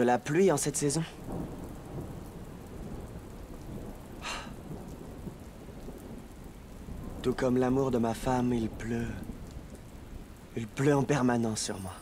de la pluie en cette saison. Tout comme l'amour de ma femme, il pleut. Il pleut en permanence sur moi.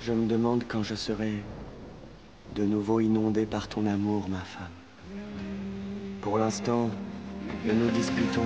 Je me demande quand je serai de nouveau inondé par ton amour, ma femme. Pour l'instant, ne nous disputons.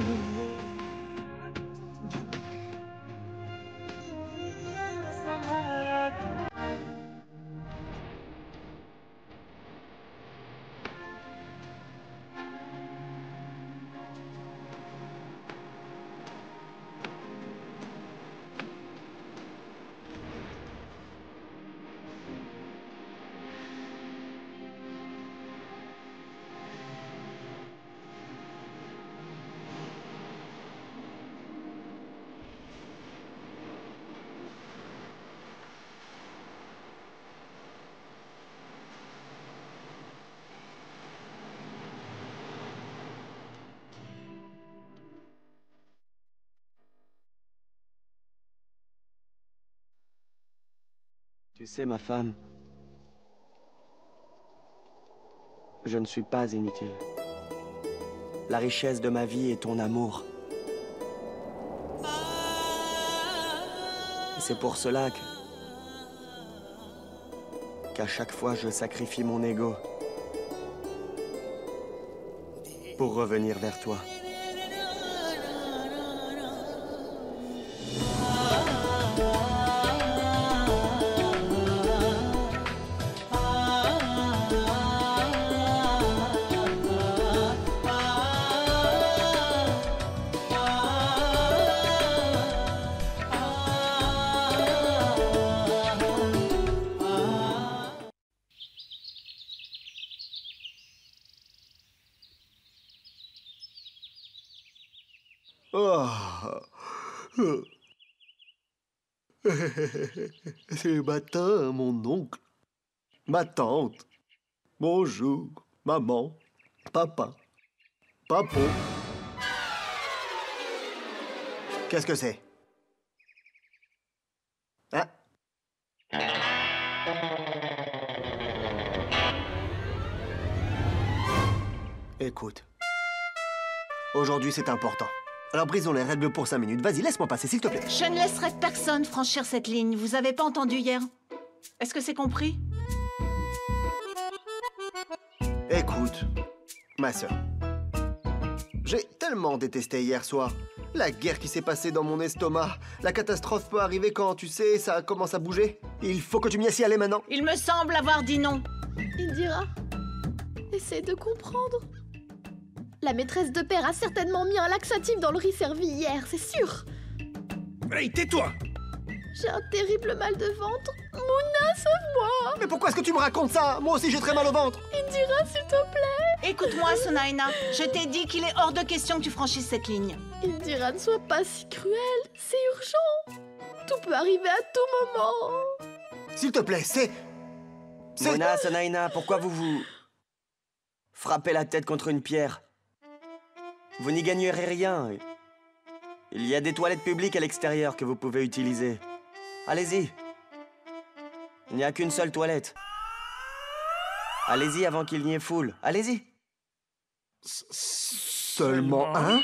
Tu sais, ma femme, je ne suis pas inutile. La richesse de ma vie est ton amour. Et c'est pour cela qu'à chaque fois je sacrifie mon ego pour revenir vers toi. Oh. C'est le matin, mon oncle, ma tante. Bonjour, maman, papa, papo. Qu'est-ce que c'est? Hein? Écoute, aujourd'hui c'est important. Alors brisons les règles pour 5 minutes. Vas-y, laisse-moi passer, s'il te plaît. Je ne laisserai personne franchir cette ligne. Vous avez pas entendu hier? Est-ce que c'est compris? Écoute, ma sœur. J'ai tellement détesté hier soir. La guerre qui s'est passée dans mon estomac. La catastrophe peut arriver quand, tu sais, ça commence à bouger. Il faut que tu m'y assieds, allez maintenant. Il me semble avoir dit non. Indira, essaie de comprendre. La maîtresse de père a certainement mis un laxatif dans le riz servi hier, c'est sûr. Hey, tais-toi! J'ai un terrible mal de ventre. Mouna, sauve-moi! Mais pourquoi est-ce que tu me racontes ça? Moi aussi j'ai très mal au ventre. Indira, s'il te plaît! Écoute-moi, Sonaina. Je t'ai dit qu'il est hors de question que tu franchisses cette ligne. Indira, ne sois pas si cruelle. C'est urgent. Tout peut arriver à tout moment. S'il te plaît, c'est... Mona, Sonaina, pourquoi vous frappez la tête contre une pierre? Vous n'y gagnerez rien. Il y a des toilettes publiques à l'extérieur que vous pouvez utiliser. Allez-y. Il n'y a qu'une seule toilette. Allez-y avant qu'il n'y ait foule. Allez-y. Seulement un?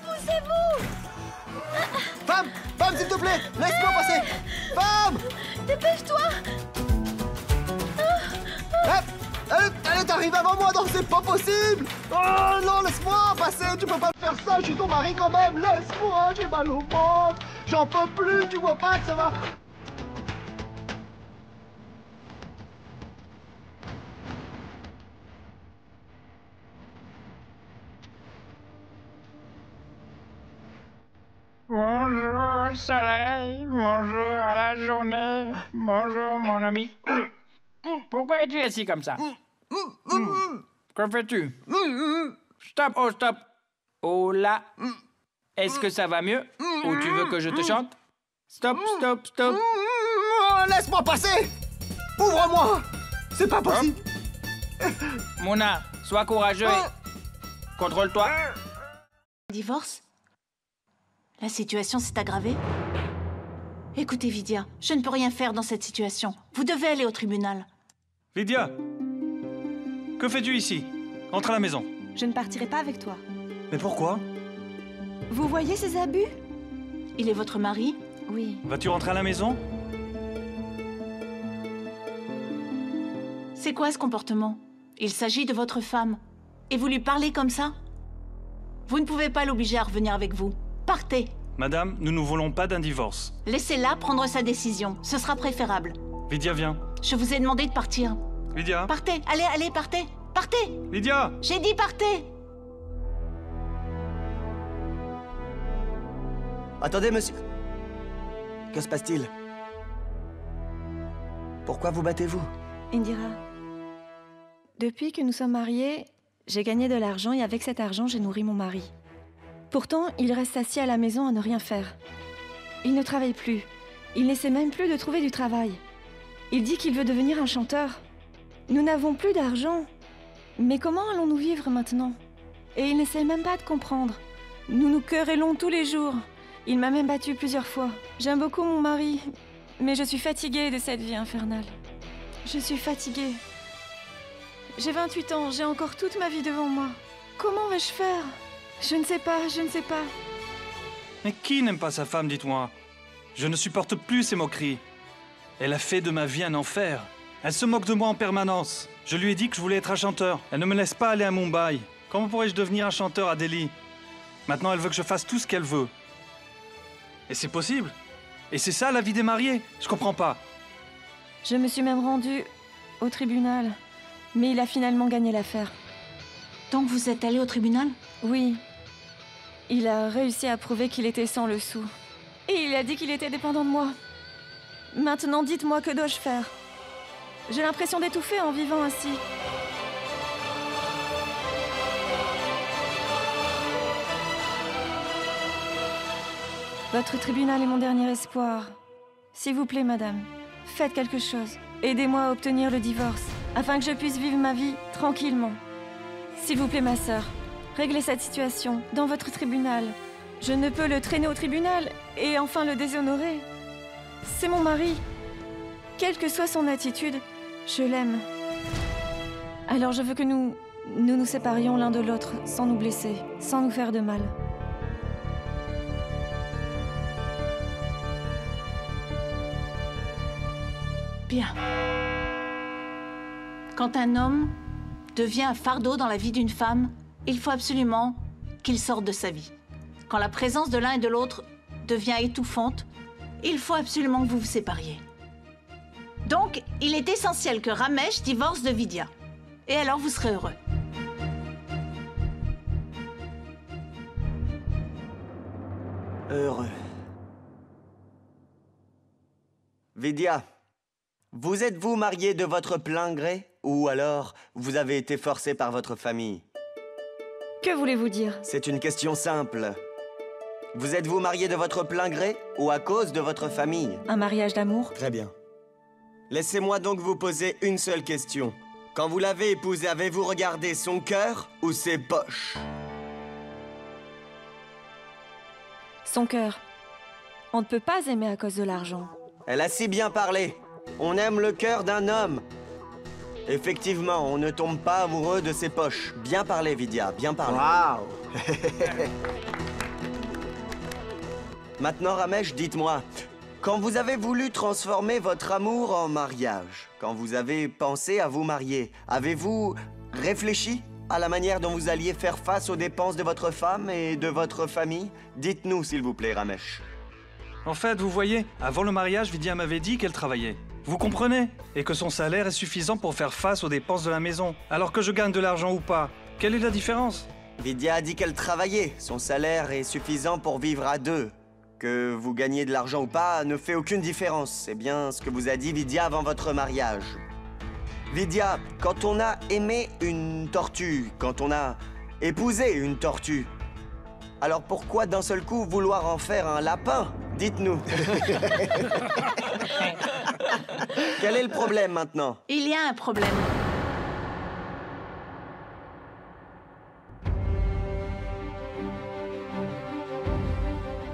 Poussez-vous! Femme, s'il te plaît, laisse-moi passer. Femme! Dépêche-toi! Elle est arrivée avant moi, donc c'est pas possible. Oh non, laisse-moi passer, tu peux pas faire ça, je suis ton mari quand même. Laisse-moi, j'ai mal au ventre. J'en peux plus, tu vois pas que ça va... Bonjour, soleil. Bonjour à la journée. Bonjour, mon ami. Pourquoi es-tu assis comme ça? Que fais-tu? Stop, oh stop. Oh là. Est-ce que ça va mieux? Ou tu veux que je te chante? Stop, stop, stop. Laisse-moi passer! Ouvre-moi! C'est pas possible! Mona, sois courageux et... Contrôle-toi. Divorce? La situation s'est aggravée? Écoutez, Vidya, je ne peux rien faire dans cette situation. Vous devez aller au tribunal. Vidya, que fais-tu ici? Entre à la maison. Je ne partirai pas avec toi. Mais pourquoi? Vous voyez ces abus? Il est votre mari? Oui. Vas-tu rentrer à la maison? C'est quoi ce comportement? Il s'agit de votre femme. Et vous lui parlez comme ça? Vous ne pouvez pas l'obliger à revenir avec vous. Partez. Madame, nous ne voulons pas d'un divorce. Laissez-la prendre sa décision. Ce sera préférable. Vidya, viens. Je vous ai demandé de partir. Vidya. Partez. Allez, allez, partez. Partez. Vidya. J'ai dit partez. Attendez, monsieur. Que se passe-t-il? Pourquoi vous battez-vous? Indira, depuis que nous sommes mariés, j'ai gagné de l'argent et avec cet argent, j'ai nourri mon mari. Pourtant, il reste assis à la maison à ne rien faire. Il ne travaille plus. Il n'essaie même plus de trouver du travail. Il dit qu'il veut devenir un chanteur. Nous n'avons plus d'argent. Mais comment allons-nous vivre maintenant? Et il n'essaie même pas de comprendre. Nous nous querellons tous les jours. Il m'a même battue plusieurs fois. J'aime beaucoup mon mari, mais je suis fatiguée de cette vie infernale. Je suis fatiguée. J'ai 28 ans, j'ai encore toute ma vie devant moi. Comment vais-je faire? Je ne sais pas, je ne sais pas. Mais qui n'aime pas sa femme, dites-moi? Je ne supporte plus ces moqueries. Elle a fait de ma vie un enfer. Elle se moque de moi en permanence. Je lui ai dit que je voulais être un chanteur. Elle ne me laisse pas aller à Mumbai. Comment pourrais-je devenir un chanteur à Delhi? Maintenant, elle veut que je fasse tout ce qu'elle veut. Et c'est possible. Et c'est ça la vie des mariés. Je comprends pas. Je me suis même rendue au tribunal. Mais il a finalement gagné l'affaire. Donc vous êtes allé au tribunal? Oui. Il a réussi à prouver qu'il était sans le sou. Et il a dit qu'il était dépendant de moi. Maintenant, dites-moi, que dois-je faire? J'ai l'impression d'étouffer en vivant ainsi. Votre tribunal est mon dernier espoir. S'il vous plaît, madame, faites quelque chose. Aidez-moi à obtenir le divorce, afin que je puisse vivre ma vie tranquillement. S'il vous plaît, ma sœur, réglez cette situation dans votre tribunal. Je ne peux le traîner au tribunal et enfin le déshonorer. C'est mon mari. Quelle que soit son attitude, je l'aime. Alors je veux que nous séparions l'un de l'autre sans nous blesser, sans nous faire de mal. Bien. Quand un homme devient un fardeau dans la vie d'une femme, il faut absolument qu'il sorte de sa vie. Quand la présence de l'un et de l'autre devient étouffante, il faut absolument que vous vous sépariez. Donc, il est essentiel que Ramesh divorce de Vidya. Et alors, vous serez heureux. Heureux. Vidya, vous êtes-vous marié de votre plein gré? Ou alors, vous avez été forcé par votre famille? Que voulez-vous dire? C'est une question simple. Vous êtes-vous marié de votre plein gré ou à cause de votre famille? Un mariage d'amour? Très bien. Laissez-moi donc vous poser une seule question. Quand vous l'avez épousée, avez-vous regardé son cœur ou ses poches? Son cœur. On ne peut pas aimer à cause de l'argent. Elle a si bien parlé. On aime le cœur d'un homme. Effectivement, on ne tombe pas amoureux de ses poches. Bien parlé, Vidya, bien parlé. Waouh! Maintenant, Ramesh, dites-moi, quand vous avez voulu transformer votre amour en mariage, quand vous avez pensé à vous marier, avez-vous réfléchi à la manière dont vous alliez faire face aux dépenses de votre femme et de votre famille? Dites-nous, s'il vous plaît, Ramesh. En fait, vous voyez, avant le mariage, Vidya m'avait dit qu'elle travaillait. Vous comprenez? Et que son salaire est suffisant pour faire face aux dépenses de la maison. Alors que je gagne de l'argent ou pas, quelle est la différence? Vidya a dit qu'elle travaillait. Son salaire est suffisant pour vivre à deux. Que vous gagnez de l'argent ou pas ne fait aucune différence. C'est bien ce que vous a dit Vidya avant votre mariage. Vidya, quand on a aimé une tortue, quand on a épousé une tortue, Alors pourquoi d'un seul coup vouloir en faire un lapin? Dites-nous. Quel est le problème maintenant? Il y a un problème.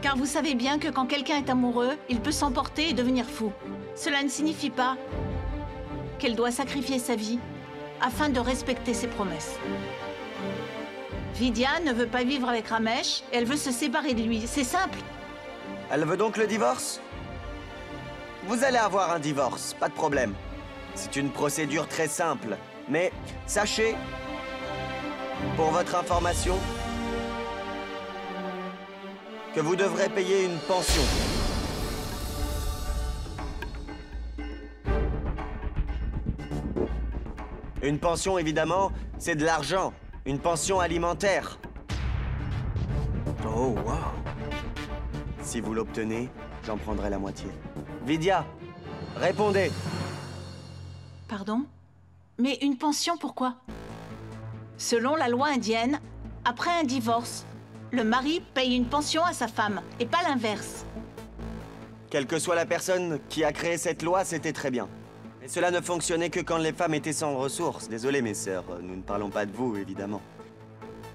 Car vous savez bien que quand quelqu'un est amoureux, il peut s'emporter et devenir fou. Cela ne signifie pas qu'elle doit sacrifier sa vie afin de respecter ses promesses. Vidya ne veut pas vivre avec Ramesh et elle veut se séparer de lui. C'est simple. Elle veut donc le divorce? Vous allez avoir un divorce, pas de problème. C'est une procédure très simple. Mais sachez, pour votre information, que vous devrez payer une pension. Une pension, évidemment, c'est de l'argent. Une pension alimentaire. Oh, wow. Si vous l'obtenez, j'en prendrai la moitié. Vidya, répondez. Pardon? Mais une pension, pourquoi? Selon la loi indienne, après un divorce, le mari paye une pension à sa femme, et pas l'inverse. Quelle que soit la personne qui a créé cette loi, c'était très bien. Mais cela ne fonctionnait que quand les femmes étaient sans ressources. Désolé, mes sœurs, nous ne parlons pas de vous, évidemment.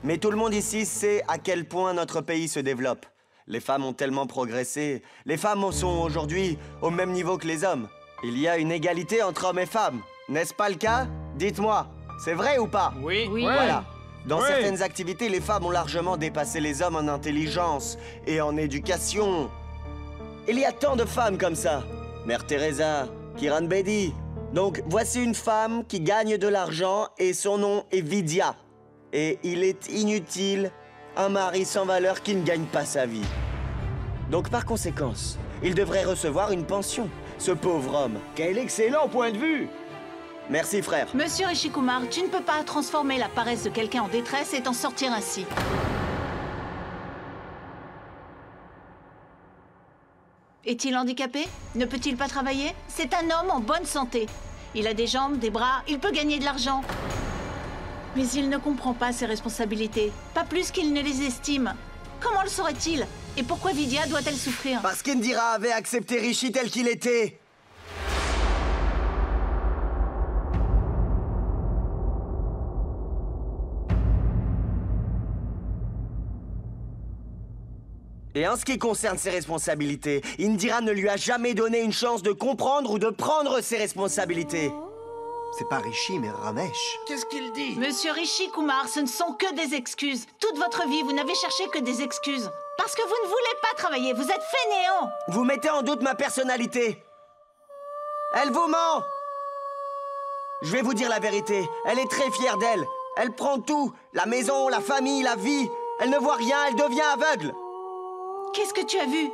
Mais tout le monde ici sait à quel point notre pays se développe. Les femmes ont tellement progressé. Les femmes sont aujourd'hui au même niveau que les hommes. Il y a une égalité entre hommes et femmes. N'est-ce pas le cas? Dites-moi, c'est vrai ou pas? Oui. Oui. Voilà. Dans Oui. certaines activités, les femmes ont largement dépassé les hommes en intelligence et en éducation. Il y a tant de femmes comme ça. Mère Teresa, Kiran Bedi. Donc, voici une femme qui gagne de l'argent et son nom est Vidya. Et il est inutile, un mari sans valeur qui ne gagne pas sa vie. Donc, par conséquence, il devrait recevoir une pension, ce pauvre homme. Quel excellent point de vue! Merci, frère. Monsieur Rishikumar, tu ne peux pas transformer la paresse de quelqu'un en détresse et t'en sortir ainsi. Est-il handicapé? Ne peut-il pas travailler? C'est un homme en bonne santé. Il a des jambes, des bras, il peut gagner de l'argent. Mais il ne comprend pas ses responsabilités, pas plus qu'il ne les estime. Comment le saurait-il? Et pourquoi Vidya doit-elle souffrir? Parce qu'Indira avait accepté Rishi tel qu'il était. Et en ce qui concerne ses responsabilités, Indira ne lui a jamais donné une chance de comprendre ou de prendre ses responsabilités. C'est pas Rishi, mais Ramesh. Qu'est-ce qu'il dit? Monsieur Rishikumar, ce ne sont que des excuses. Toute votre vie, vous n'avez cherché que des excuses. Parce que vous ne voulez pas travailler, vous êtes fainéant. Vous mettez en doute ma personnalité. Elle vous ment. Je vais vous dire la vérité, elle est très fière d'elle. Elle prend tout, la maison, la famille, la vie. Elle ne voit rien, elle devient aveugle. Qu'est-ce que tu as vu?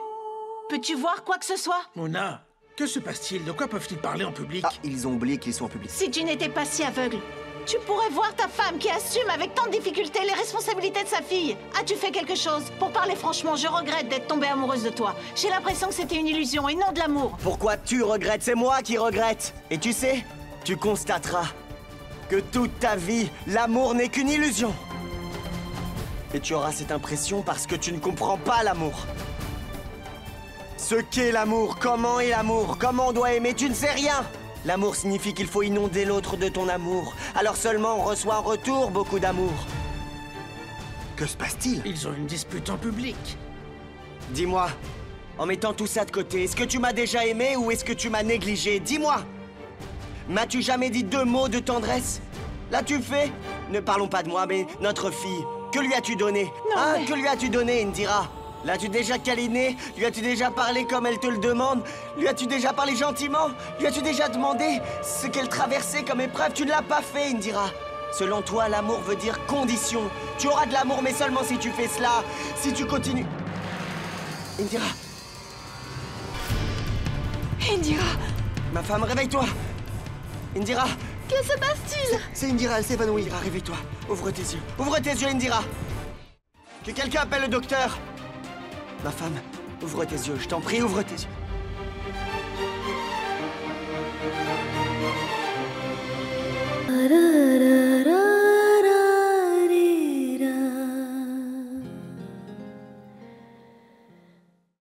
Peux-tu voir quoi que ce soit? Mona, que se passe-t-il? De quoi peuvent-ils parler en public? Ah, ils ont oublié qu'ils sont en public. Si tu n'étais pas si aveugle, tu pourrais voir ta femme qui assume avec tant de difficulté les responsabilités de sa fille. As-tu fait quelque chose? Pour parler franchement, je regrette d'être tombée amoureuse de toi. J'ai l'impression que c'était une illusion et non de l'amour. Pourquoi tu regrettes? C'est moi qui regrette. Et tu sais, tu constateras que toute ta vie, l'amour n'est qu'une illusion. Et tu auras cette impression parce que tu ne comprends pas l'amour. Ce qu'est l'amour, comment est l'amour, comment on doit aimer, tu ne sais rien. L'amour signifie qu'il faut inonder l'autre de ton amour. Alors seulement on reçoit en retour beaucoup d'amour. Que se passe-t-il? Ils ont une dispute en public. Dis-moi, en mettant tout ça de côté, est-ce que tu m'as déjà aimé ou est-ce que tu m'as négligé? Dis-moi. M'as-tu jamais dit 2 mots de tendresse? L'as-tu fait? Ne parlons pas de moi, mais notre fille. Que lui as-tu donné? Non, Hein? mais- Que lui as-tu donné, Indira? L'as-tu déjà câliné? Lui as-tu déjà parlé comme elle te le demande? Lui as-tu déjà parlé gentiment? Lui as-tu déjà demandé ce qu'elle traversait comme épreuve? Tu ne l'as pas fait, Indira. Selon toi, l'amour veut dire condition. Tu auras de l'amour, mais seulement si tu fais cela. Si tu continues... Indira, Indira! ma femme, réveille-toi. Indira, Que se passe-t-il? C'est Indira, elle s'évanouit. Indira, réveille-toi. Ouvre tes yeux. Ouvre tes yeux, Indira. Que quelqu'un appelle le docteur. Ma femme, ouvre tes yeux. Je t'en prie, ouvre tes yeux.